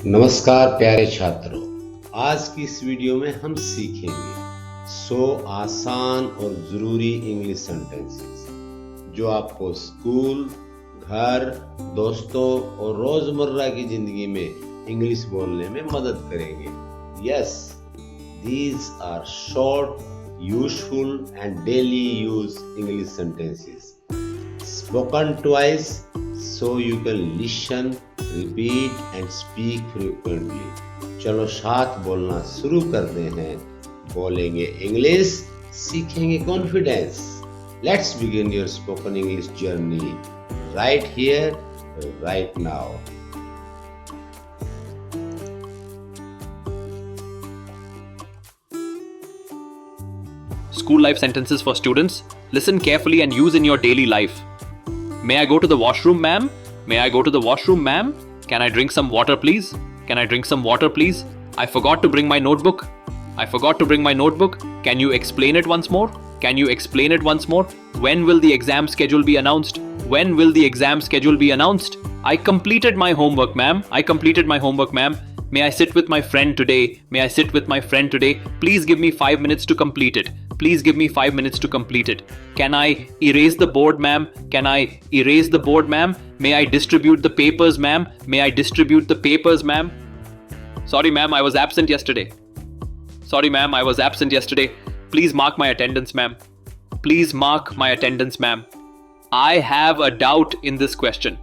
नमस्कार प्यारे छात्रों। आज की इस वीडियो में हम सीखेंगे 100 आसान और ज़रूरी इंग्लिश सेंटेंसेस जो आपको स्कूल, घर, दोस्तों और रोज़मर्रा की ज़िंदगी में इंग्लिश बोलने में मदद करेंगे। Yes, these are short, useful and daily use English sentences spoken twice so you can listen, repeat and speak frequently. चलो साथ बोलना शुरू करते हैं। बोलेंगे इंग्लिश, सीखेंगे confidence. Let's begin your spoken English journey right here, right now. School life sentences for students. Listen carefully and use in your daily life. May I go to the washroom, ma'am? May I go to the washroom, ma'am? Can I drink some water, please? Can I drink some water, please? I forgot to bring my notebook. I forgot to bring my notebook. Can you explain it once more? Can you explain it once more? When will the exam schedule be announced? When will the exam schedule be announced? I completed my homework, ma'am. I completed my homework, ma'am. May I sit with my friend today? May I sit with my friend today? Please give me 5 minutes to complete it. Please give me 5 minutes to complete it. Can I erase the board, ma'am? Can I erase the board, ma'am? May I distribute the papers, ma'am? May I distribute the papers, ma'am? Sorry, ma'am, I was absent yesterday. Sorry, ma'am, I was absent yesterday. Please mark my attendance, ma'am. Please mark my attendance, ma'am. I have a doubt in this question.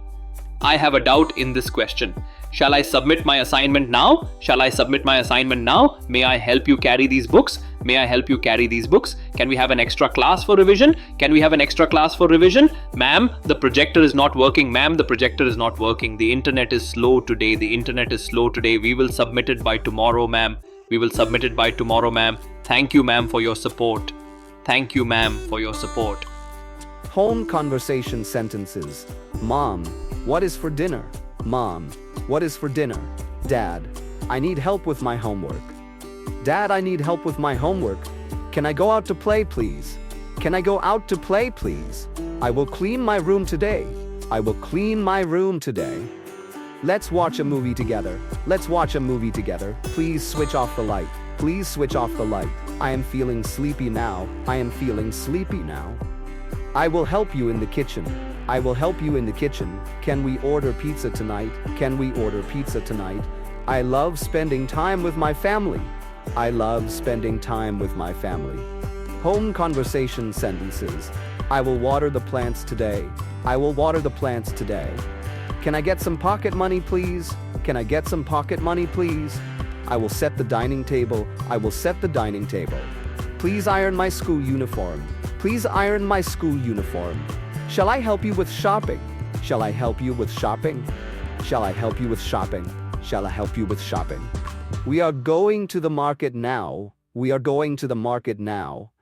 I have a doubt in this question. Shall I submit my assignment now? Shall I submit my assignment now? May I help you carry these books? May I help you carry these books? Can we have an extra class for revision? Can we have an extra class for revision? Ma'am, the projector is not working. Ma'am, the projector is not working. The internet is slow today. The internet is slow today. We will submit it by tomorrow, ma'am. We will submit it by tomorrow, ma'am. Thank you, ma'am, for your support. Thank you, ma'am, for your support. Home conversation sentences. Mom, what is for dinner? Mom, what is for dinner? Dad, I need help with my homework. Dad, I need help with my homework. Can I go out to play, please? Can I go out to play, please? I will clean my room today. I will clean my room today. Let's watch a movie together. Let's watch a movie together. Please switch off the light. Please switch off the light. I am feeling sleepy now. I am feeling sleepy now. I will help you in the kitchen. I will help you in the kitchen. Can we order pizza tonight? Can we order pizza tonight? I love spending time with my family. I love spending time with my family. Home conversation sentences. I will water the plants today. I will water the plants today. Can I get some pocket money, please? Can I get some pocket money, please? I will set the dining table. I will set the dining table. Please iron my school uniform. Please iron my school uniform. Shall I help you with shopping? Shall I help you with shopping? Shall I help you with shopping? Shall I help you with shopping? We are going to the market now. We are going to the market now.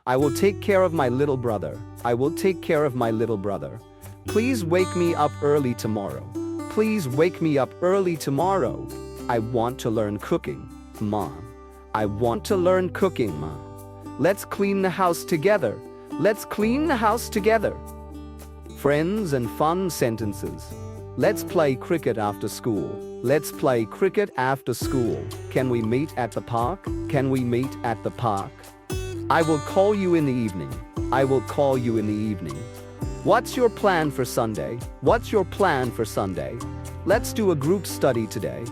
I will take care of my little brother. I will take care of my little brother. Please wake me up early tomorrow. Please wake me up early tomorrow. I want to learn cooking, Mom. I want to learn cooking, Mom. Let's clean the house together. Let's clean the house together. Friends and fun sentences. Let's play cricket after school. Let's play cricket after school. Can we meet at the park? Can we meet at the park? I will call you in the evening. I will call you in the evening. What's your plan for Sunday? What's your plan for Sunday? Let's do a group study today.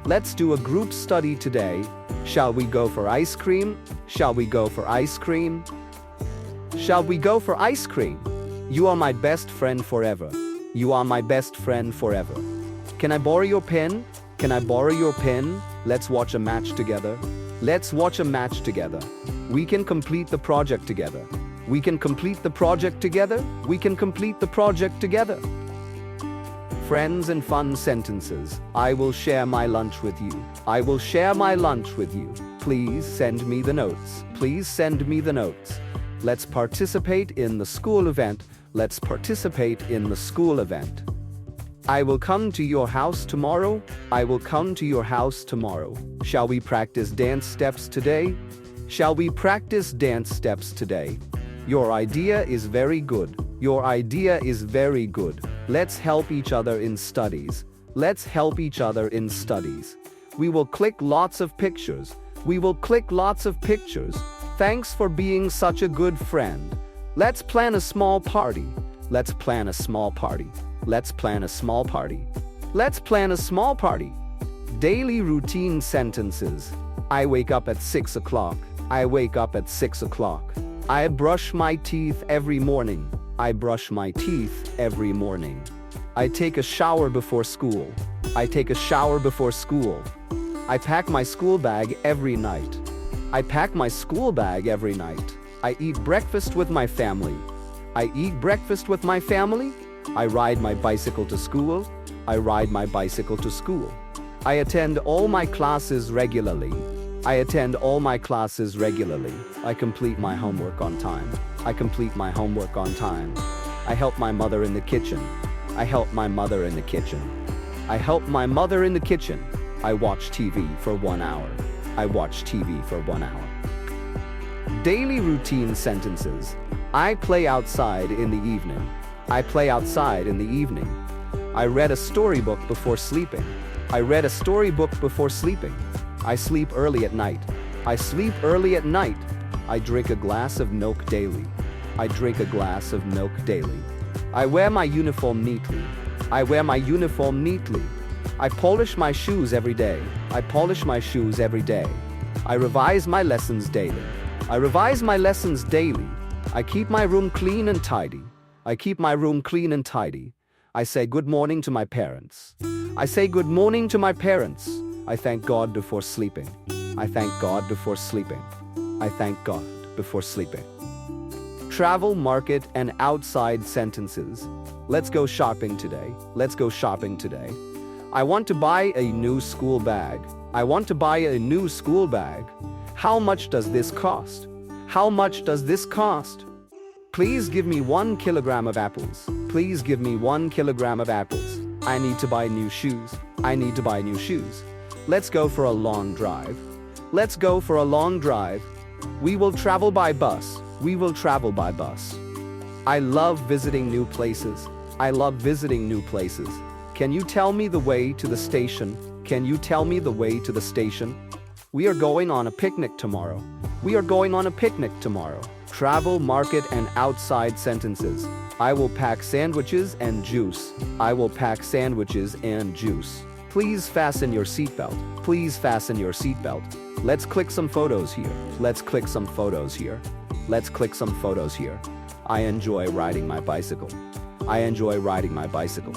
Let's do a group study today. Shall we go for ice cream? Shall we go for ice cream? Shall we go for ice cream? You are my best friend forever. You are my best friend forever. Can I borrow your pen? Can I borrow your pen? Let's watch a match together. Let's watch a match together. We can complete the project together. We can complete the project together. We can complete the project together. Friends and fun sentences. I will share my lunch with you. I will share my lunch with you. Please send me the notes. Please send me the notes. Let's participate in the school event. Let's participate in the school event. I will come to your house tomorrow. I will come to your house tomorrow. Shall we practice dance steps today? Shall we practice dance steps today? Your idea is very good. Your idea is very good. Let's help each other in studies. Let's help each other in studies. We will click lots of pictures. We will click lots of pictures. Thanks for being such a good friend. Let's plan a small party. Let's plan a small party. Let's plan a small party. Let's plan a small party. Daily routine sentences. I wake up at 6 o'clock. I wake up at 6 o'clock. I brush my teeth every morning. I brush my teeth every morning. I take a shower before school. I take a shower before school. I pack my school bag every night. I pack my school bag every night. I eat breakfast with my family. I eat breakfast with my family. I ride my bicycle to school. I ride my bicycle to school. I attend all my classes regularly. I attend all my classes regularly. I complete my homework on time. I complete my homework on time. I help my mother in the kitchen. I help my mother in the kitchen. I help my mother in the kitchen. I watch TV for 1 hour. I watch TV for 1 hour. Daily routine sentences. I play outside in the evening. I play outside in the evening. I read a storybook before sleeping. I read a storybook before sleeping. I sleep early at night. I sleep early at night. I drink a glass of milk daily. I drink a glass of milk daily. I wear my uniform neatly. I wear my uniform neatly. I polish my shoes every day. I polish my shoes every day. I revise my lessons daily. I revise my lessons daily. I keep my room clean and tidy. I keep my room clean and tidy. I say good morning to my parents. I say good morning to my parents. I thank God before sleeping. I thank God before sleeping. I thank God before sleeping. Travel, market, and outside sentences. Let's go shopping today. Let's go shopping today. I want to buy a new school bag. I want to buy a new school bag. How much does this cost? How much does this cost? Please give me 1 kilogram of apples. Please give me 1 kilogram of apples. I need to buy new shoes. I need to buy new shoes. Let's go for a long drive. Let's go for a long drive. We will travel by bus. We will travel by bus. I love visiting new places. I love visiting new places. Can you tell me the way to the station? Can you tell me the way to the station? We are going on a picnic tomorrow. We are going on a picnic tomorrow. Travel, market, and outside sentences. I will pack sandwiches and juice. I will pack sandwiches and juice. Please fasten your seatbelt. Please fasten your seatbelt. Let's click some photos here. Let's click some photos here. Let's click some photos here. I enjoy riding my bicycle. I enjoy riding my bicycle.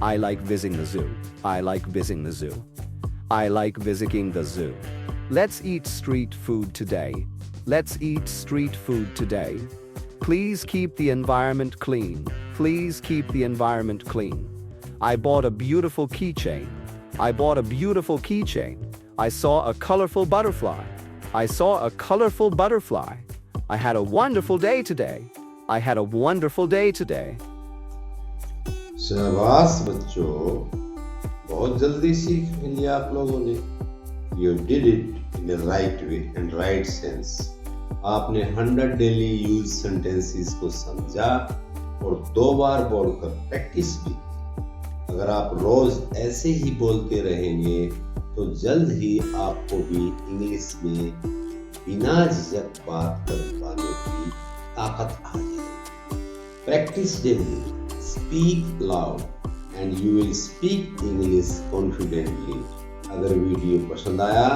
I like visiting the zoo. I like visiting the zoo. I like visiting the zoo. Let's eat street food today. Let's eat street food today. Please keep the environment clean. Please keep the environment clean. I bought a beautiful keychain. I bought a beautiful keychain. I saw a colorful butterfly. I saw a colorful butterfly. I had a wonderful day today. I had a wonderful day today. शाबाश बच्चों, बहुत जल्दी सीख लिया आप लोगों ने. You did it in the right way and right sense. आपने 100 डेली यूज सेंटेंसेस को समझा और 2 बार बोलकर प्रैक्टिस भी. अगर आप रोज ऐसे ही बोलते रहेंगे तो जल्द ही आपको भी इंग्लिश में बिना झिझक बात कर पाने की ताकत आ जाएगी. Practice daily, speak loud and you will speak English confidently. अगर वीडियो पसंद आया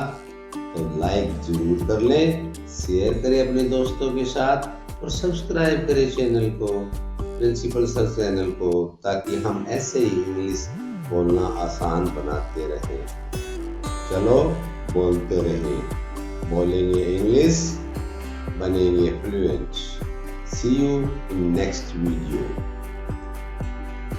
तो लाइक जरूर कर लें, शेयर करें अपने दोस्तों के साथ और सब्सक्राइब करें चैनल को, प्रिंसिपल सर चैनल को, ताकि हम ऐसे ही इंग्लिश बोलना आसान बनाते रहें. चलो बोलते रहें, बोलेंगे इंग्लिश, बनेंगे fluent. See you in next video.